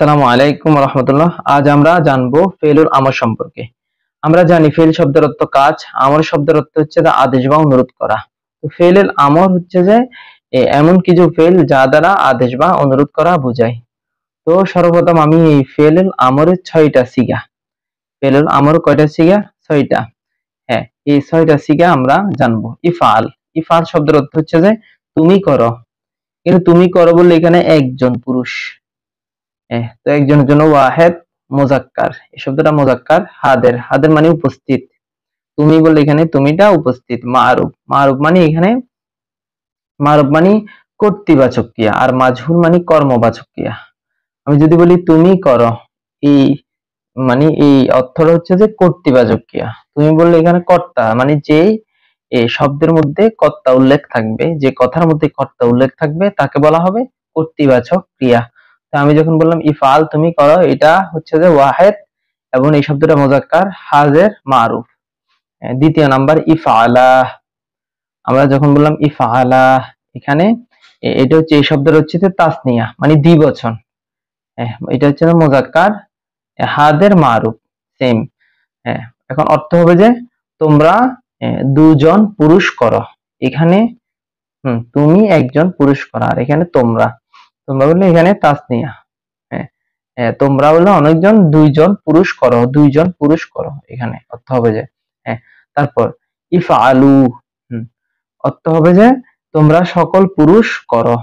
আসসালামু আলাইকুম রহমতুল্লাহ। আজ আমরা জানবো ফেলুল আমর সম্পর্কে। আমরা জানি ফেল শব্দের অর্থ কাজ, আমর শব্দের অর্থ হচ্ছে যে আদেশ বা অনুরোধ করা। তো ফেলুল আমর হচ্ছে যে এমন কিছু ফেল যা দ্বারা আদেশ বা অনুরোধ করা বোঝায়। তো সর্বপ্রথম আমি এই ফেলুল আমরের 6টা সিগা। ফেলুল আমর কয়টা সিগা? 6টা। হ্যাঁ, এই 6টা সিগা আমরা জানবো। ইফআল, ইফআল শব্দের অর্থ হচ্ছে যে তুমি করো। কিন্তু তুমি করো বললে এখানে একজন পুরুষ। তো একজনের জন্য ওয়াহেদ মুজাক্কার, এই শব্দটা মুজাক্কার। হাদের, হাদের মানে উপস্থিত। তুমি বললে এখানে তুমিটা উপস্থিত। মারুফ, মারুফ মানে এখানে মারুফ মানে কর্তৃবাচক ক্রিয়া, আর মাজহুর মানে কর্মবাচক ক্রিয়া। আমি যদি বলি তুমি করো, এই মানে এই অর্থটা হচ্ছে যে কর্তৃবাচক ক্রিয়া। তুমি বললে এখানে কর্তা মানে যেই এই শব্দের মধ্যে কর্তা উল্লেখ থাকবে, যে কথার মধ্যে কর্তা উল্লেখ থাকবে তাকে বলা হবে কর্তৃবাচক ক্রিয়া। তো আমি যখন বললাম ইফআল তুমি করো, এটা হচ্ছে যে ওয়াহেদ এবং এই শব্দটা মুজাক্কার, হাজের, মারুফ। দ্বিতীয় নাম্বার ইফআলা, আমরা যখন বললাম ইফআলা, এখানে এটা হচ্ছে এই শব্দটা হচ্ছে যে তাসনিয়া মানে দ্বিবচন। এটা হচ্ছে মুজাক্কার, হাদের, মারুফ, সেম। এখন অর্থ হবে যে তোমরা দুজন পুরুষ করো। এখানে তুমি একজন পুরুষ করো, আর এখানে তোমরা, তোমরা বললে এখানে তাসনিয়া। হ্যাঁ, তোমরা বললে অনেকজন, দুইজন পুরুষ করো, দুইজন পুরুষ করো, এখানে অর্থ হবে যে তারপর ইফআলু, অর্থ হবে যে তোমরা সকল পুরুষ করো।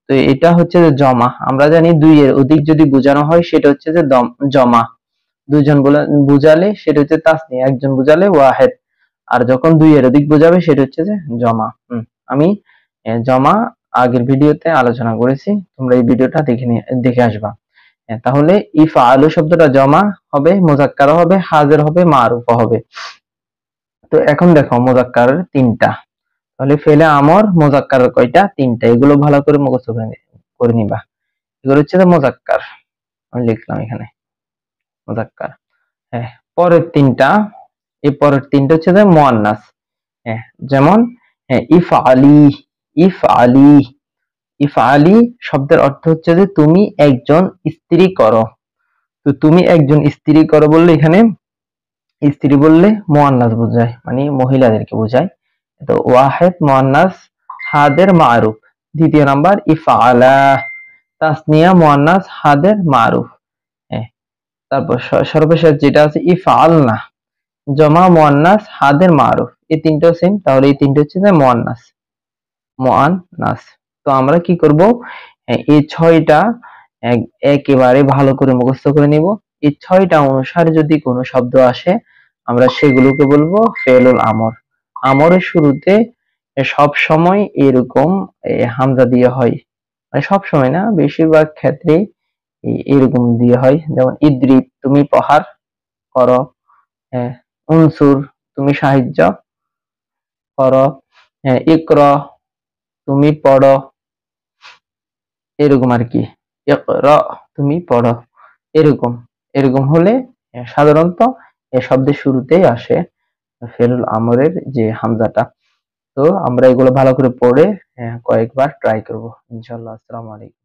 তো এটা হচ্ছে যে জমা। আমরা জানি দুই এর অধিক যদি বোঝানো হয় সেটা হচ্ছে যে জমা। দুইজন বুঝালে সেটা হচ্ছে তাসনিয়া, একজন বুঝালে ওয়াহেদ, আর যখন দুই এর অধিক বোঝাবে সেটা হচ্ছে যে জমা। আমি জমা আগের ভিডিওতে আলোচনা করেছি, তোমরা এই ভিডিওটা দেখে আসবা। তাহলে ইফআলু শব্দটা জমা হবে, মুজাক্কার হবে, হাজির হবে, মারুফ হবে। তো এখন দেখো মুজাক্কারের 3টা, তাহলে ফেলে আমর মুজাক্কারের কয়টা? 3টা। এগুলো ভালো করে মুখস্থ করে নিবা। এগুলো হচ্ছে যে মুজাক্কার, আমি লিখলাম এখানে মুজাক্কার। পরের 3টা, এই পরের 3টা হচ্ছে যে মুয়ান্নাস। যেমন ইফআলি, ইফআলি, ইফআলি শব্দের অর্থ হচ্ছে যে তুমি একজন স্ত্রী করো। তো তুমি একজন স্ত্রী করো বললে এখানে স্ত্রী বললে মুয়ান্নাস বোঝায়, মানে মহিলাদেরকে বোঝায়। তো ওয়াহেদ, মুয়ান্নাস, হাদের, মারুফ। দ্বিতীয় নাম্বার ইফআলা, তাসনিয়া, মুয়ান্নাস, হাদের, মারুফ। তারপর সর্বশেষ যেটা আছে ইফআলনা, জমা, মুয়ান্নাস, হাদের, মারুফ। এই 3টাও সেম, তাহলে এই 3টা হচ্ছে যে মুয়ান্নাস, মুয়ান্নাস। তো আমরা কি করব, এই 6টা একেবারে ভালো করে মুখস্থ করে নিব। এই 6টা অনুসারে যদি কোনো শব্দ আসে আমরা সেগুলোকে বলবো ফেলুল আমর। আমরের শুরুতে সব সময় এরকম হামজা দিয়ে হয়, মানে সব সময় না, বেশিরভাগ ক্ষেত্রে এরকম দিয়ে হয়। যেমন ইদ্রিব, তুমি প্রহার করো। উনসুর, তুমি সাহায্য করো। ইকরা, তুমি পড়ো, এরকম আর কি। ইকরা, তুমি পড়ো, এরকম। এরকম হলে সাধারণত এ শব্দের শুরুতেই আসে ফেলুল আমরের যে হামজাটা। তো আমরা এগুলো ভালো করে পড়ে কয়েকবার ট্রাই করব ইনশাআল্লাহ। আসসালামু আলাইকুম।